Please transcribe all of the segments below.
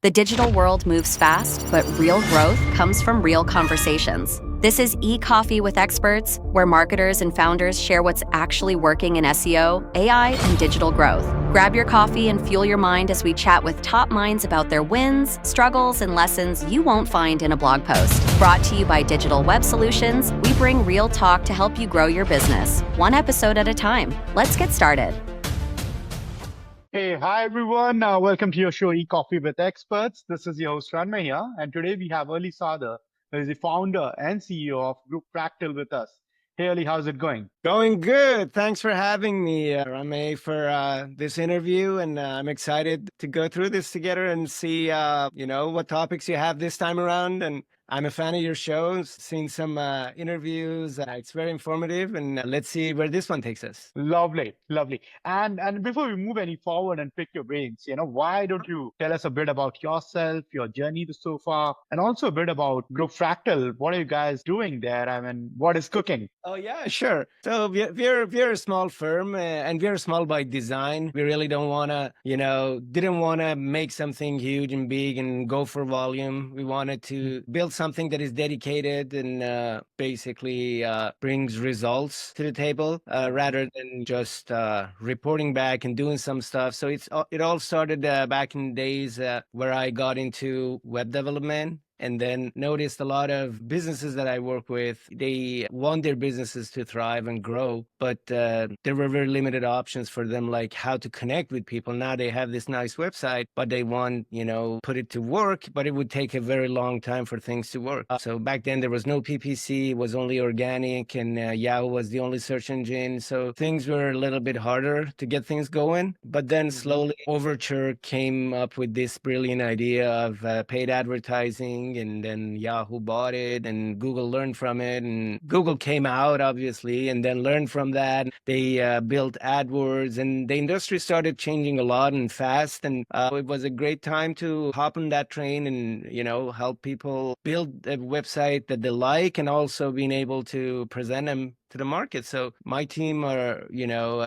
The digital world moves fast, but real growth comes from real conversations. This is e-Coffee with Experts, where marketers and founders share what's actually working in SEO, AI, and digital growth. Grab your coffee and fuel your mind as we chat with top minds about their wins, struggles, and lessons you won't find in a blog post. Brought to you by Digital Web Solutions, we bring real talk to help you grow your business, one episode at a time. Let's get started. Hey, hi everyone. Welcome to your show, E-Coffee with Experts. This is your host, Ranmay here. And today we have Ali Sadr, who is the founder and CEO of Group Fractal with us. Hey, Ali, how's it going? Going good. Thanks for having me, Ranmay, for this interview. And I'm excited to go through this together and see, what topics you have this time around. And I'm a fan of your shows, seen some interviews. It's very informative. And let's see where this one takes us. Lovely, lovely. And before we move any forward and pick your brains, why don't you tell us a bit about yourself, your journey so far, and also a bit about Group Fractal? What are you guys doing there? I mean, what is cooking? Oh, yeah, sure. So we're a small firm and we're small by design. We really don't want to, didn't want to make something huge and big and go for volume. We wanted to build something that is dedicated and basically brings results to the table rather than just reporting back and doing some stuff. So it all started back in the days where I got into web development. And then noticed a lot of businesses that I work with, they want their businesses to thrive and grow, but there were very limited options for them, like how to connect with people. Now they have this nice website, but they want, put it to work, but it would take a very long time for things to work. So back then there was no PPC, it was only organic, and Yahoo was the only search engine. So things were a little bit harder to get things going. But then slowly Overture came up with this brilliant idea of paid advertising. And then Yahoo bought it and Google learned from it, and Google came out obviously and then learned from that. They built AdWords, and the industry started changing a lot and fast, and it was a great time to hop on that train and help people build a website that they like, and also being able to present them to the market. So my team are,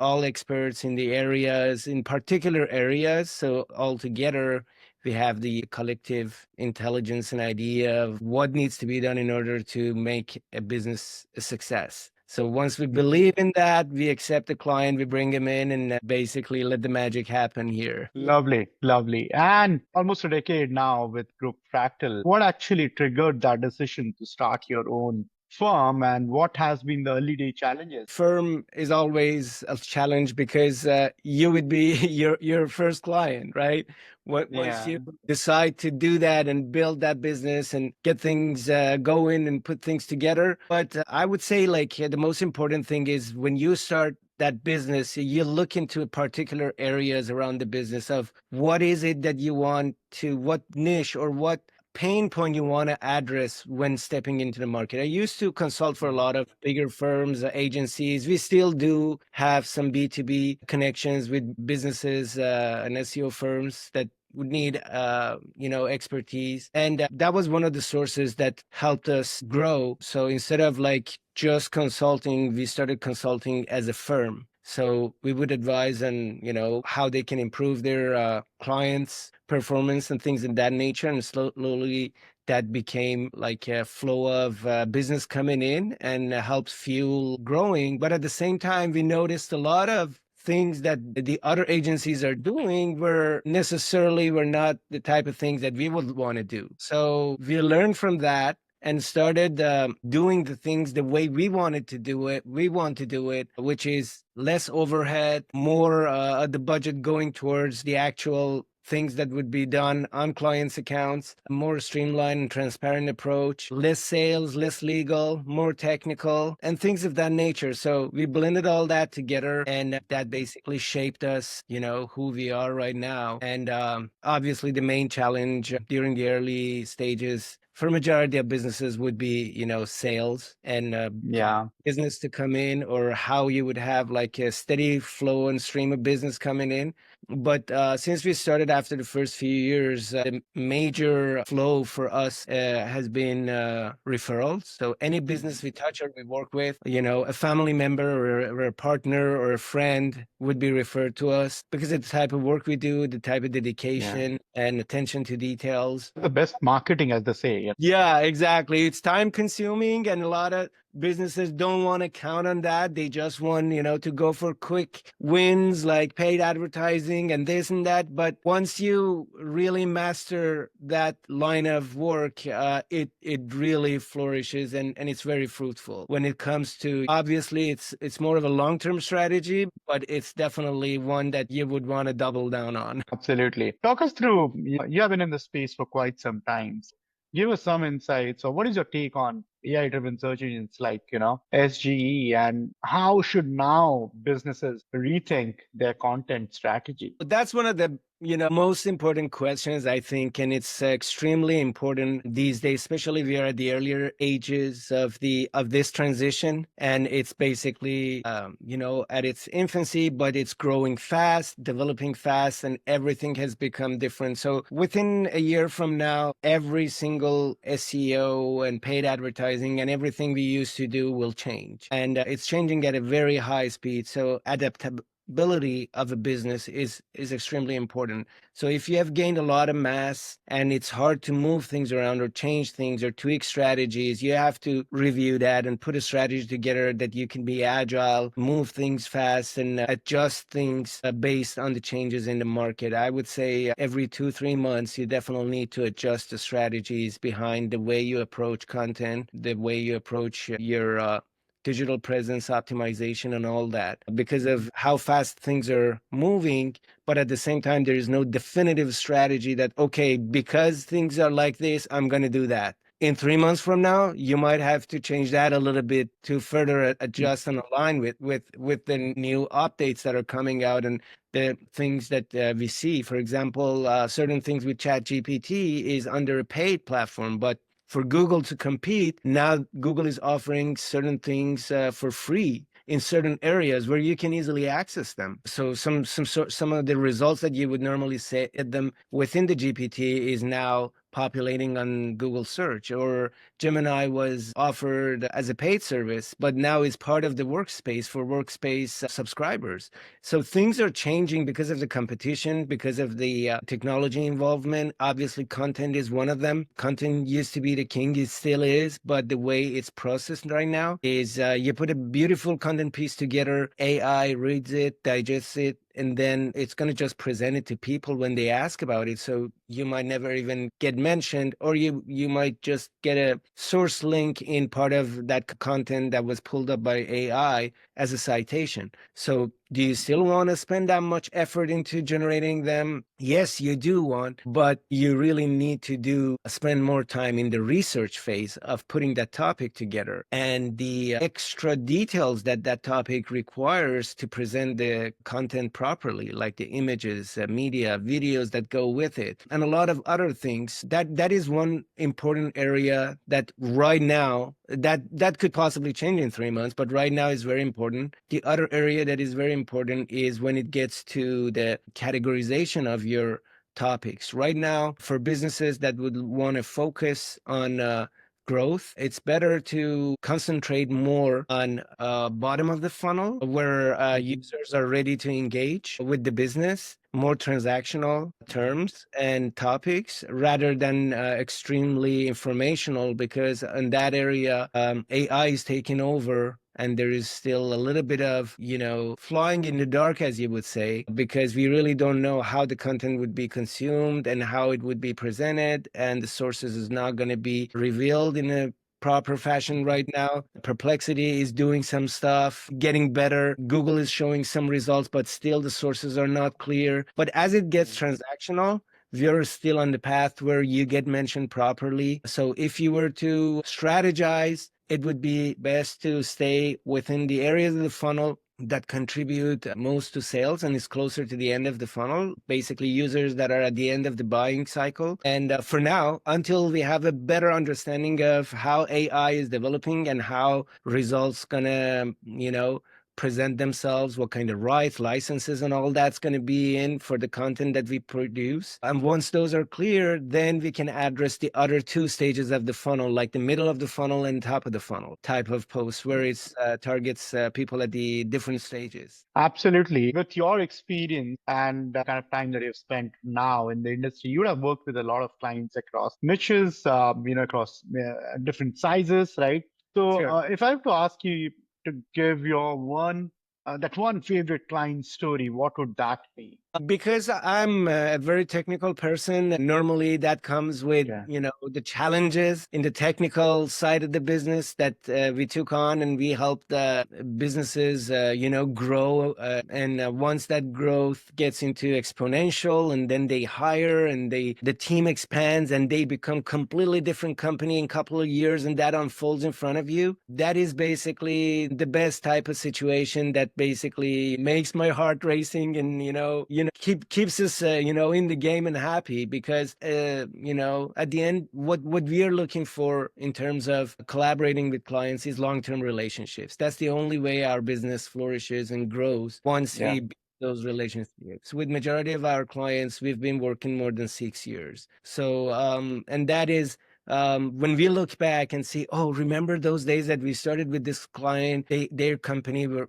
all experts in the areas, in particular areas. So all together, we have the collective intelligence and idea of what needs to be done in order to make a business a success. So once we believe in that, we accept the client, we bring him in, and basically let the magic happen here. Lovely, lovely. And almost a decade now with Group Fractal. What actually triggered that decision to start your own firm, and what has been the early day challenges? Firm is always a challenge because you would be your first client, right? Once you decide to do that and build that business and get things going and put things together. But I would say the most important thing is when you start that business, you look into particular areas around the business of what is it that you want to, what niche or what pain point you want to address when stepping into the market. I used to consult for a lot of bigger firms, agencies. We still do have some B2B connections with businesses and SEO firms that would need, expertise. And that was one of the sources that helped us grow. So instead of just consulting, we started consulting as a firm. So we would advise on, how they can improve their clients' performance and things of that nature. And slowly that became like a flow of business coming in and helps fuel growing. But at the same time, we noticed a lot of things that the other agencies are doing were not the type of things that we would want to do. So we learned from that and started doing the things the way we wanted to do it. We want to do it, which is less overhead, more the budget going towards the actual things that would be done on clients' accounts, a more streamlined and transparent approach, less sales, less legal, more technical, and things of that nature. So we blended all that together, and that basically shaped us, who we are right now. And obviously the main challenge during the early stages for majority of businesses would be, sales and business to come in, or how you would have a steady flow and stream of business coming in. But since we started after the first few years, the major flow for us has been referrals. So any business we touch or we work with, a family member or a partner or a friend would be referred to us because of the type of work we do, the type of dedication and attention to details. The best marketing, as they say. Yeah, exactly. It's time consuming, and a lot of businesses don't want to count on that. They just want, to go for quick wins like paid advertising and this and that. But once you really master that line of work, it really flourishes and it's very fruitful. When it comes to, obviously, it's more of a long-term strategy, but it's definitely one that you would want to double down on. Absolutely. Talk us through, you have been in the space for quite some time. Give us some insights. So what is your take on AI-driven search engines like, SGE, and how should now businesses rethink their content strategy? That's one of the most important questions, I think, and it's extremely important these days, especially if we are at the earlier ages of this transition, and it's basically at its infancy, but it's growing fast, developing fast, and everything has become different. So within a year from now, every single SEO and paid advertising and everything we used to do will change, and it's changing at a very high speed. So adaptability of a business is extremely important. So if you have gained a lot of mass and it's hard to move things around or change things or tweak strategies, you have to review that and put a strategy together that you can be agile, move things fast, and adjust things based on the changes in the market. I would say every 2-3 months, you definitely need to adjust the strategies behind the way you approach content, the way you approach your digital presence optimization and all that, because of how fast things are moving. But at the same time, there is no definitive strategy that, okay, because things are like this, I'm going to do that. In 3 months from now, you might have to change that a little bit to further adjust and align with the new updates that are coming out and the things that we see. For example, certain things with ChatGPT is under a paid platform, but for Google to compete, now Google is offering certain things for free in certain areas where you can easily access them. So some of the results that you would normally say at them within the GPT is now populating on Google search, or Gemini was offered as a paid service, but now is part of the workspace for workspace subscribers. So things are changing because of the competition, because of the technology involvement. Obviously, content is one of them. Content used to be the king, it still is, but the way it's processed right now is you put a beautiful content piece together, AI reads it, digests it, and then it's going to just present it to people when they ask about it. So you might never even get mentioned, or you might just get a source link in part of that content that was pulled up by AI as a citation. So do you still want to spend that much effort into generating them? Yes, you do want, but you really need to spend more time in the research phase of putting that topic together and the extra details that topic requires to present the content properly, like the images, media, videos that go with it, and a lot of other things. That is one important area that right now, that could possibly change in 3 months, but right now is very important. The other area that is very important is when it gets to the categorization of your topics. Right now, for businesses that would want to focus on growth, it's better to concentrate more on bottom of the funnel where users are ready to engage with the business, more transactional terms and topics rather than extremely informational, because in that area, AI is taking over. And there is still a little bit of, flying in the dark, as you would say, because we really don't know how the content would be consumed and how it would be presented. And the sources is not going to be revealed in a proper fashion right now. Perplexity is doing some stuff, getting better. Google is showing some results, but still the sources are not clear. But as it gets transactional, we're still on the path where you get mentioned properly. So if you were to strategize, it would be best to stay within the areas of the funnel that contribute most to sales and is closer to the end of the funnel, basically users that are at the end of the buying cycle. And for now, until we have a better understanding of how AI is developing and how results gonna, present themselves, what kind of rights, licenses, and all that's going to be in for the content that we produce. And once those are clear, then we can address the other two stages of the funnel, like the middle of the funnel and top of the funnel type of post, where it targets people at the different stages. Absolutely. With your experience and the kind of time that you've spent now in the industry, you would have worked with a lot of clients across niches, across different sizes, right? So Sure. if I have to ask you to give your that one favorite client story, what would that be? Because I'm a very technical person, normally that comes with, the challenges in the technical side of the business that we took on, and we helped businesses, grow. And once that growth gets into exponential, and then they hire, and the team expands, and they become completely different company in a couple of years, and that unfolds in front of you. That is basically the best type of situation that basically makes my heart racing, and keeps us in the game and happy, because at the end, what we are looking for in terms of collaborating with clients is long-term relationships. That's the only way our business flourishes and grows, once we build those relationships. With majority of our clients, we've been working more than 6 years. So and that is when we look back and see, oh, remember those days that we started with this client? Their company were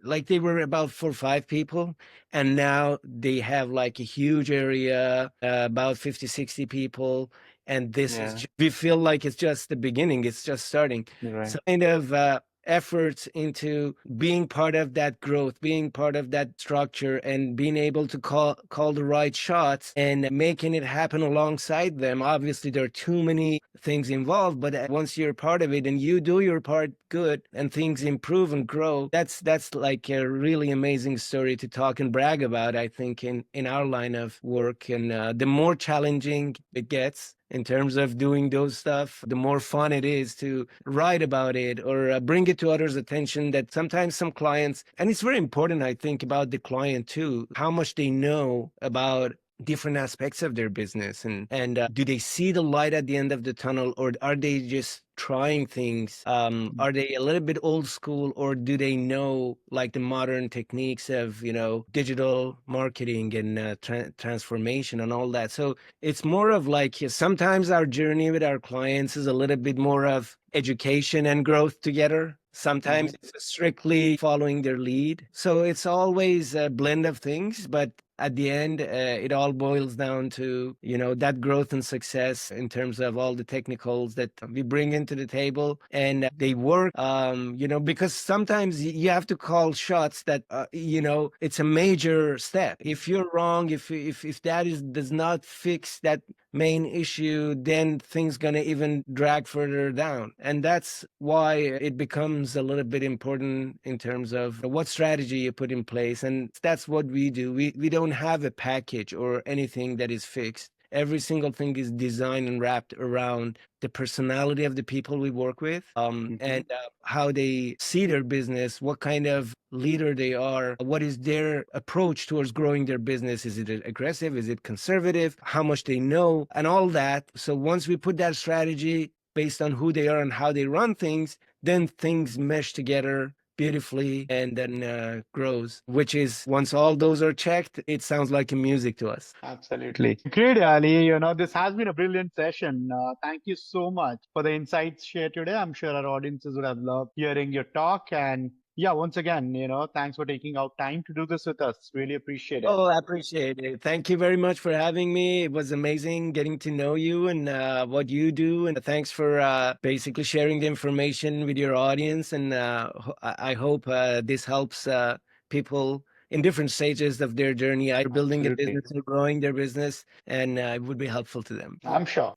like, they were about 4 or 5 people, and now they have like a huge area, about 50, 60 people. And this is, we feel like it's just the beginning. It's just starting. Right. So kind of efforts into being part of that growth, being part of that structure, and being able to call the right shots and making it happen alongside them. Obviously, there are too many things involved, but once you're part of it and you do your part good and things improve and grow, that's like a really amazing story to talk and brag about, I think, in our line of work. And the more challenging it gets in terms of doing those stuff, the more fun it is to write about it or bring it to others' attention. That sometimes some clients, and it's very important, I think, about the client too, how much they know about different aspects of their business, and do they see the light at the end of the tunnel, or are they just trying things? Are they a little bit old school, or do they know like the modern techniques of digital marketing and transformation and all that? So it's more of like, sometimes our journey with our clients is a little bit more of education and growth together. Sometimes it's strictly following their lead. So it's always a blend of things, but at the end, it all boils down to, that growth and success in terms of all the technicals that we bring into the table, and they work, because sometimes you have to call shots that, it's a major step. If you're wrong, if that does not fix that main issue, then things gonna even drag further down. And that's why it becomes a little bit important in terms of what strategy you put in place. And that's what we do. We don't have a package or anything that is fixed. Every single thing is designed and wrapped around the personality of the people we work with, and how they see their business, what kind of leader they are, what is their approach towards growing their business. Is it aggressive? Is it conservative? How much they know, and all that. So once we put that strategy based on who they are and how they run things, then things mesh together beautifully, and then grows, which is, once all those are checked, it sounds like a music to us. Absolutely. Great, Ali. This has been a brilliant session. Thank you so much for the insights shared today. I'm sure our audiences would have loved hearing your talk. And yeah, once again, thanks for taking out time to do this with us. Really appreciate it. Oh, I appreciate it. Thank you very much for having me. It was amazing getting to know you and what you do. And thanks for basically sharing the information with your audience. And I hope this helps people in different stages of their journey, either building a business or growing their business, and it would be helpful to them. I'm sure.